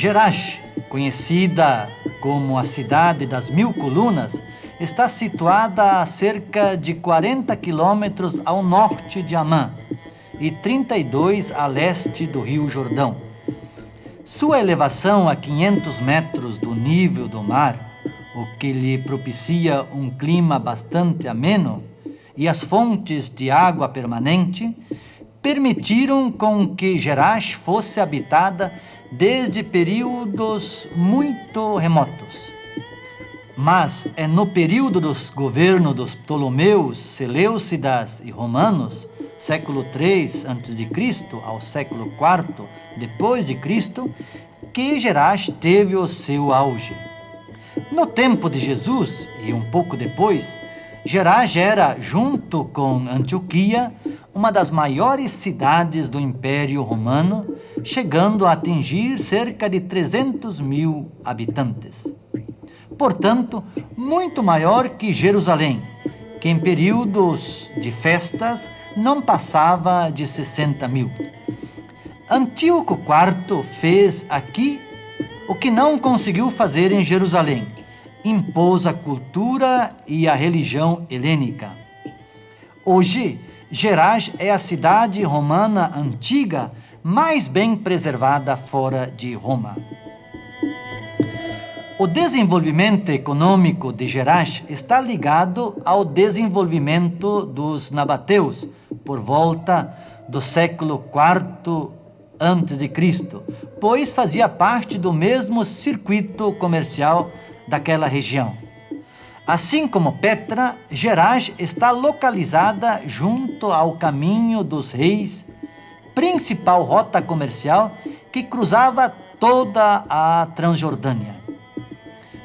Jerash, conhecida como a Cidade das Mil Colunas, está situada a cerca de 40 quilômetros ao norte de Amã e 32 a leste do Rio Jordão. Sua elevação a 500 metros do nível do mar, o que lhe propicia um clima bastante ameno, e as fontes de água permanente, permitiram com que Jerash fosse habitada desde períodos muito remotos. Mas é no período dos governos dos Ptolomeus, Seleucidas e Romanos, século III a.C. ao século IV depois de Cristo, que Jerash teve o seu auge. No tempo de Jesus e um pouco depois, Jerash era, junto com Antioquia, uma das maiores cidades do Império Romano, chegando a atingir cerca de 300 mil habitantes. Portanto, muito maior que Jerusalém, que em períodos de festas não passava de 60 mil. Antíoco IV fez aqui o que não conseguiu fazer em Jerusalém: impôs a cultura e a religião helênica. Hoje, Jerash é a cidade romana antiga mais bem preservada fora de Roma. O desenvolvimento econômico de Jerash está ligado ao desenvolvimento dos nabateus por volta do século IV a.C., pois fazia parte do mesmo circuito comercial daquela região. Assim como Petra, Jerash está localizada junto ao Caminho dos Reis, principal rota comercial que cruzava toda a Transjordânia.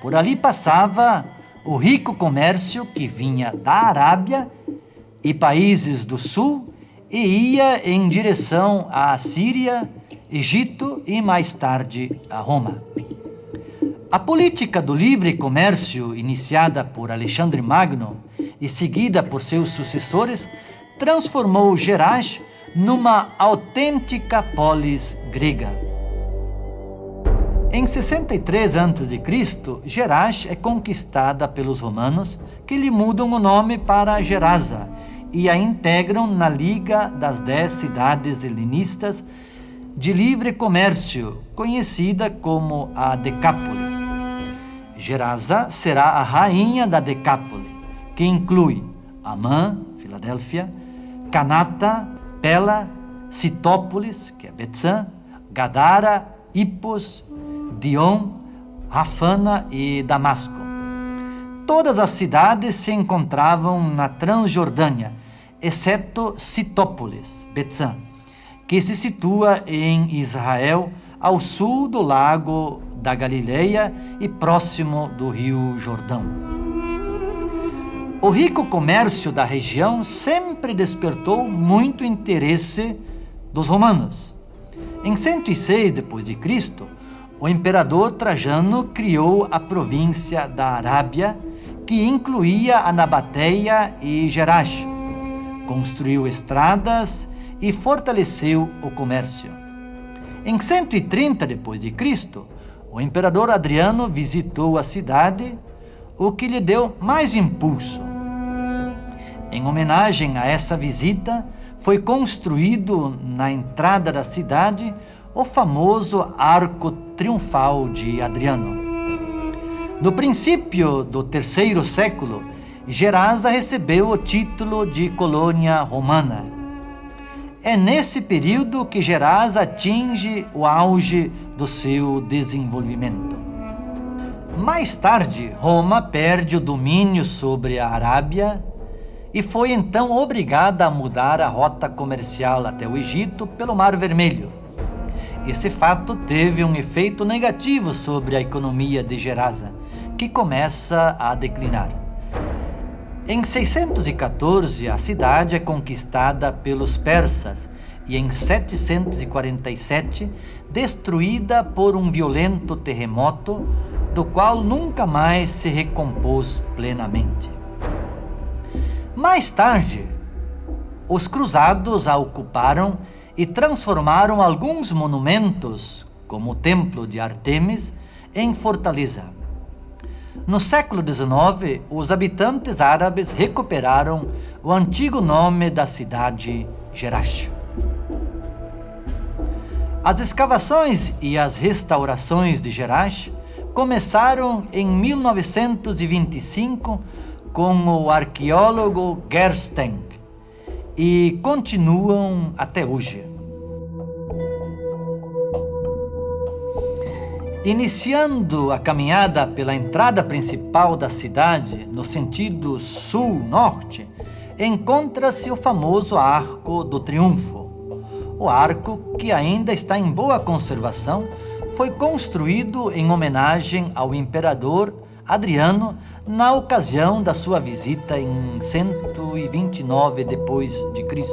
Por ali passava o rico comércio que vinha da Arábia e países do sul e ia em direção à Síria, Egito e mais tarde a Roma. A política do livre comércio, iniciada por Alexandre Magno e seguida por seus sucessores, transformou Jerash numa autêntica polis grega. Em 63 a.C., Jerash é conquistada pelos romanos, que lhe mudam o nome para Gerasa e a integram na Liga das 10 cidades helenistas de livre comércio, conhecida como a Decápole. Gerasa será a rainha da Decápole, que inclui Amã, Filadélfia, Canata, Pela, Citópolis, que é Betsã, Gadara, Hipos, Dion, Rafana e Damasco. Todas as cidades se encontravam na Transjordânia, exceto Citópolis, Betsã, que se situa em Israel, ao sul do lago da Galileia e próximo do Rio Jordão. O rico comércio da região sempre despertou muito interesse dos romanos. Em 106 d.C., o imperador Trajano criou a província da Arábia, que incluía a Nabateia e Jerash, construiu estradas e fortaleceu o comércio. Em 130 d.C., o imperador Adriano visitou a cidade, o que lhe deu mais impulso. Em homenagem a essa visita, foi construído na entrada da cidade o famoso Arco Triunfal de Adriano. No princípio do terceiro século, Gerasa recebeu o título de colônia romana. É nesse período que Gerasa atinge o auge do seu desenvolvimento. Mais tarde, Roma perde o domínio sobre a Arábia e foi então obrigada a mudar a rota comercial até o Egito pelo Mar Vermelho. Esse fato teve um efeito negativo sobre a economia de Gerasa, que começa a declinar. Em 614, a cidade é conquistada pelos persas e em 747, destruída por um violento terremoto, do qual nunca mais se recompôs plenamente. Mais tarde, os cruzados a ocuparam e transformaram alguns monumentos, como o Templo de Ártemis, em fortaleza. No século XIX, os habitantes árabes recuperaram o antigo nome da cidade, Jerash. As escavações e as restaurações de Jerash começaram em 1925 com o arqueólogo Gersten e continuam até hoje. Iniciando a caminhada pela entrada principal da cidade, no sentido sul-norte, encontra-se o famoso Arco do Triunfo. O arco, que ainda está em boa conservação, foi construído em homenagem ao imperador Adriano na ocasião da sua visita em 129 d.C.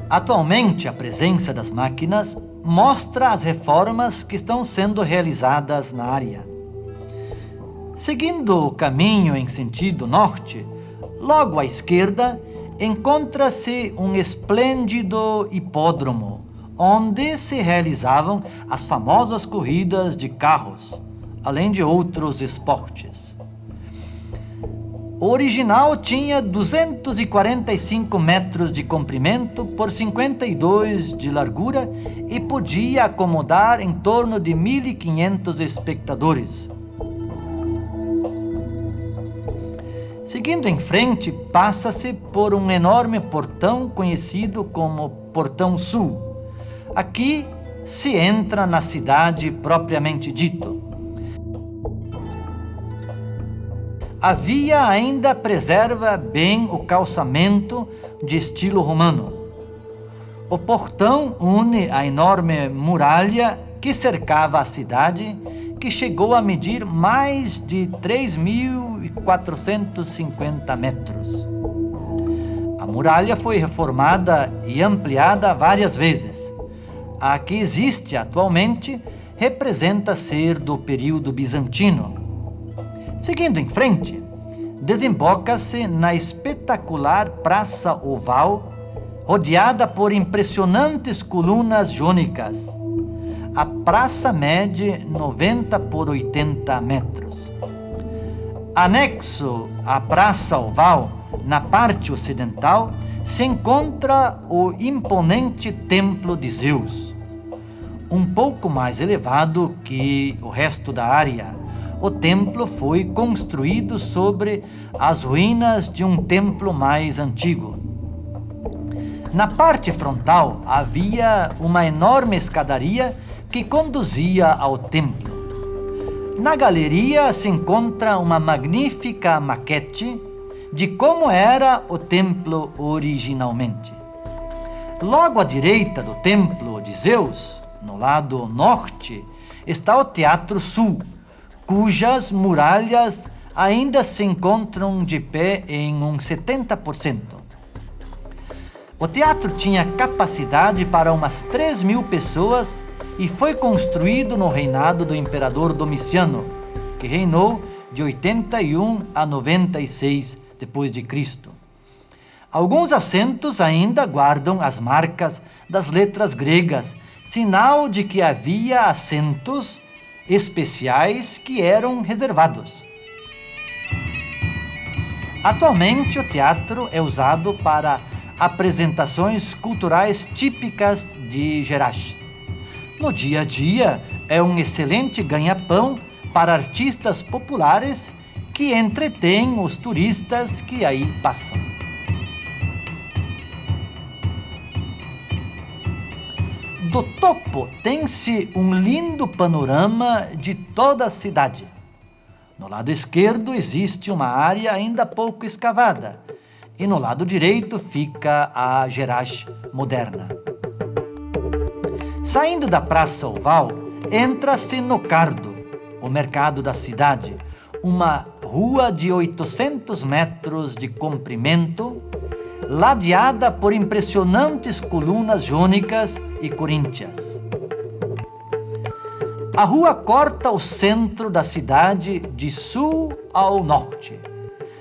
Atualmente, a presença das máquinas mostra as reformas que estão sendo realizadas na área. Seguindo o caminho em sentido norte, logo à esquerda, encontra-se um esplêndido hipódromo, onde se realizavam as famosas corridas de carros, além de outros esportes. O original tinha 245 metros de comprimento por 52 de largura e podia acomodar em torno de 1.500 espectadores. Seguindo em frente, passa-se por um enorme portão conhecido como Portão Sul. Aqui se entra na cidade propriamente dito. A via ainda preserva bem o calçamento de estilo romano. O portão une a enorme muralha que cercava a cidade, que chegou a medir mais de 3.450 metros. A muralha foi reformada e ampliada várias vezes. A que existe atualmente representa ser do período bizantino. Seguindo em frente, desemboca-se na espetacular Praça Oval, rodeada por impressionantes colunas jônicas. A praça mede 90 por 80 metros. Anexo à Praça Oval, na parte ocidental, se encontra o imponente Templo de Zeus. Um pouco mais elevado que o resto da área, o templo foi construído sobre as ruínas de um templo mais antigo. Na parte frontal havia uma enorme escadaria que conduzia ao templo. Na galeria se encontra uma magnífica maquete de como era o templo originalmente. Logo à direita do templo de Zeus, no lado norte, está o Teatro Sul, cujas muralhas ainda se encontram de pé em uns 70%. O teatro tinha capacidade para umas 3.000 pessoas e foi construído no reinado do imperador Domiciano, que reinou de 81 a 96 d.C. Alguns assentos ainda guardam as marcas das letras gregas, sinal de que havia assentos especiais que eram reservados. Atualmente, o teatro é usado para apresentações culturais típicas de Jerash. No dia a dia, é um excelente ganha-pão para artistas populares que entretêm os turistas que aí passam. Do topo tem-se um lindo panorama de toda a cidade. No lado esquerdo existe uma área ainda pouco escavada e no lado direito fica a Jerash moderna. Saindo da Praça Oval, entra-se no Cardo, o mercado da cidade, uma rua de 800 metros de comprimento, ladeada por impressionantes colunas jônicas e coríntias. A rua corta o centro da cidade de sul ao norte.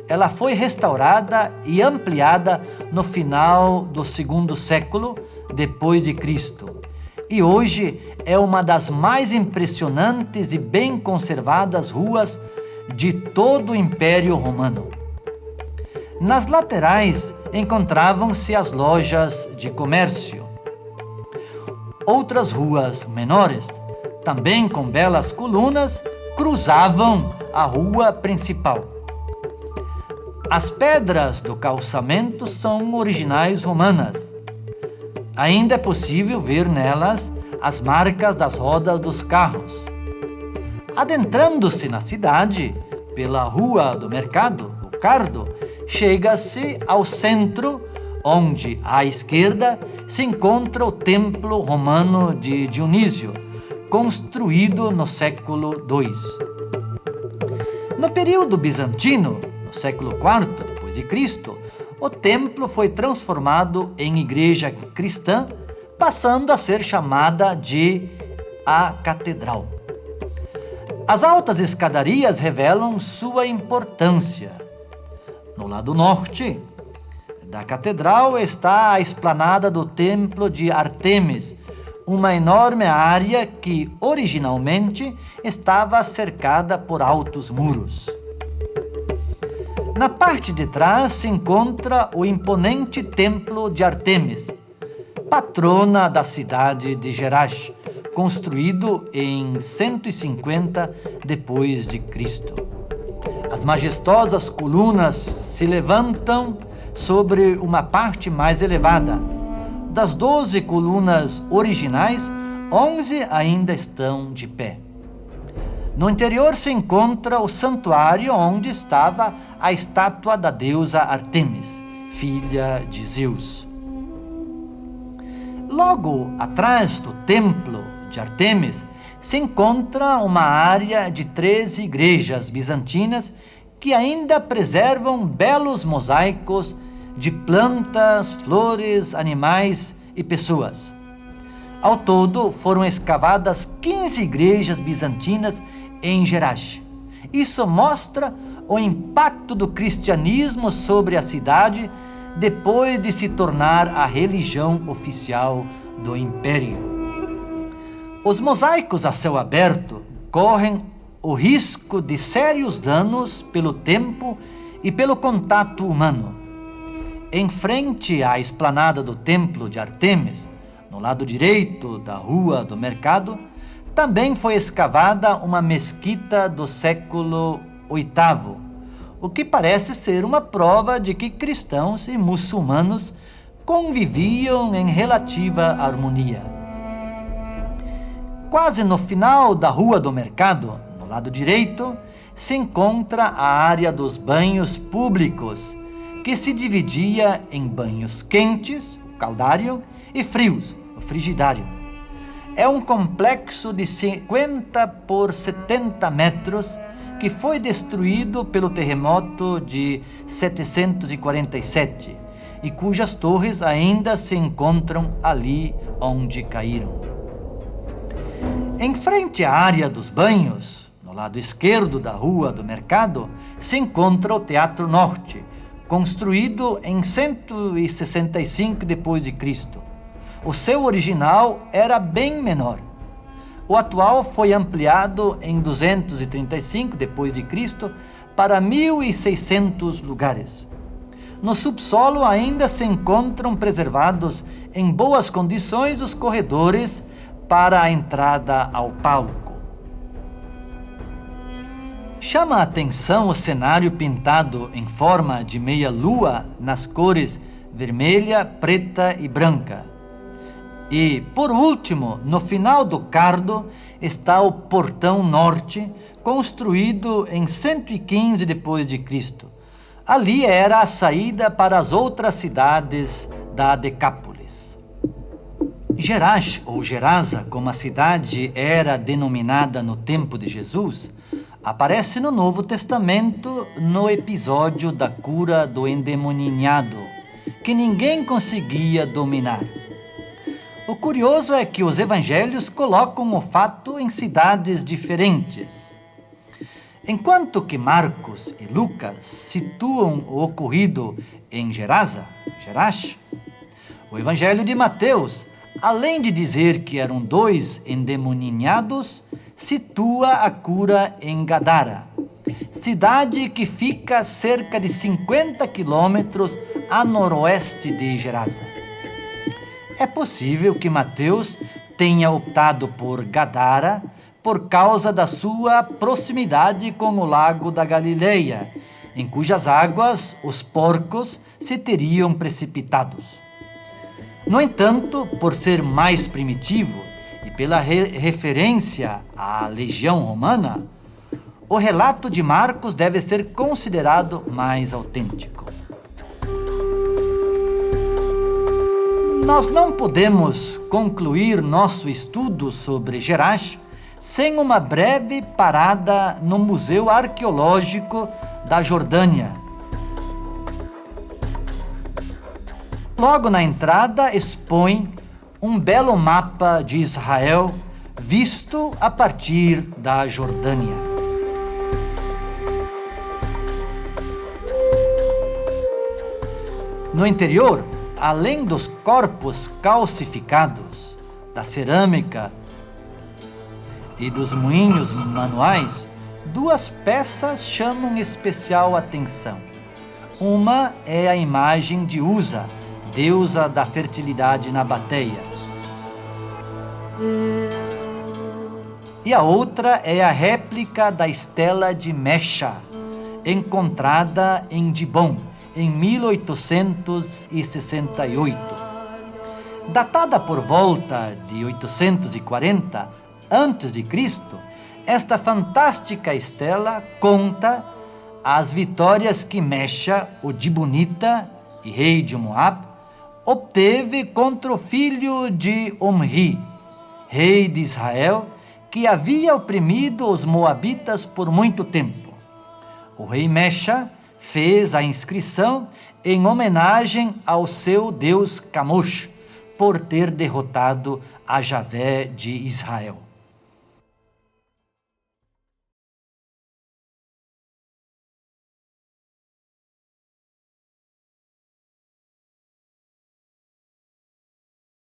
Ela foi restaurada e ampliada no final do segundo século depois de Cristo e hoje é uma das mais impressionantes e bem conservadas ruas de todo o Império Romano. Nas laterais encontravam-se as lojas de comércio. Outras ruas menores, também com belas colunas, cruzavam a rua principal. As pedras do calçamento são originais romanas. Ainda é possível ver nelas as marcas das rodas dos carros. Adentrando-se na cidade, pela Rua do Mercado, o Cardo, chega-se ao centro, onde, à esquerda, se encontra o templo romano de Dionísio, construído no século II. No período bizantino, no século IV depois de Cristo, o templo foi transformado em igreja cristã, passando a ser chamada de a Catedral. As altas escadarias revelam sua importância. No lado norte da catedral está a esplanada do Templo de Ártemis, uma enorme área que originalmente estava cercada por altos muros. Na parte de trás se encontra o imponente Templo de Ártemis, patrona da cidade de Jerash, construído em 150 depois de Cristo. As majestosas colunas se levantam sobre uma parte mais elevada. Das 12 colunas originais, 11 ainda estão de pé. No interior se encontra o santuário onde estava a estátua da deusa Ártemis, filha de Zeus. Logo atrás do templo de Ártemis se encontra uma área de 13 igrejas bizantinas que ainda preservam belos mosaicos de plantas, flores, animais e pessoas. Ao todo, foram escavadas 15 igrejas bizantinas em Jerash. Isso mostra o impacto do cristianismo sobre a cidade depois de se tornar a religião oficial do Império. Os mosaicos a céu aberto correm o risco de sérios danos pelo tempo e pelo contato humano. Em frente à esplanada do Templo de Ártemis, no lado direito da Rua do Mercado, também foi escavada uma mesquita do século VIII, o que parece ser uma prova de que cristãos e muçulmanos conviviam em relativa harmonia. Quase no final da Rua do Mercado, no lado direito, se encontra a área dos banhos públicos, que se dividia em banhos quentes, o caldário, e frios, o frigidário. É um complexo de 50 por 70 metros que foi destruído pelo terremoto de 747 e cujas torres ainda se encontram ali onde caíram. Em frente à área dos banhos, no lado esquerdo da Rua do Mercado, se encontra o Teatro Norte, construído em 165 depois de Cristo. O seu original era bem menor. O atual foi ampliado em 235 depois de Cristo para 1.600 lugares. No subsolo ainda se encontram preservados em boas condições os corredores para a entrada ao palco. Chama a atenção o cenário pintado em forma de meia-lua nas cores vermelha, preta e branca. E, por último, no final do cardo está o portão norte, construído em 115 depois de Cristo. Ali era a saída para as outras cidades da Decápolis. Gerash, ou Gerasa, como a cidade era denominada no tempo de Jesus, aparece no Novo Testamento no episódio da cura do endemoninhado, que ninguém conseguia dominar. O curioso é que os evangelhos colocam o fato em cidades diferentes. Enquanto que Marcos e Lucas situam o ocorrido em Gerasa, Gerash, o evangelho de Mateus, além de dizer que eram 2 endemoninhados, situa a cura em Gadara, cidade que fica cerca de 50 quilômetros a noroeste de Gerasa. É possível que Mateus tenha optado por Gadara por causa da sua proximidade com o lago da Galileia, em cujas águas os porcos se teriam precipitados. No entanto, por ser mais primitivo e pela referência à legião romana, o relato de Marcos deve ser considerado mais autêntico. Nós não podemos concluir nosso estudo sobre Gerash sem uma breve parada no Museu Arqueológico da Jordânia. Logo na entrada expõe um belo mapa de Israel visto a partir da Jordânia. No interior, além dos corpos calcificados, da cerâmica e dos moinhos manuais, 2 peças chamam especial atenção. Uma é a imagem de Usa, deusa da fertilidade nabateia. E a outra é a réplica da estela de Mesha, encontrada em Dibon, em 1868. Datada por volta de 840 a.C., esta fantástica estela conta as vitórias que Mesha, o Dibonita e rei de Moab, obteve contra o filho de Omri, rei de Israel, que havia oprimido os moabitas por muito tempo. O rei Mesha fez a inscrição em homenagem ao seu deus Camosh, por ter derrotado a Javé de Israel.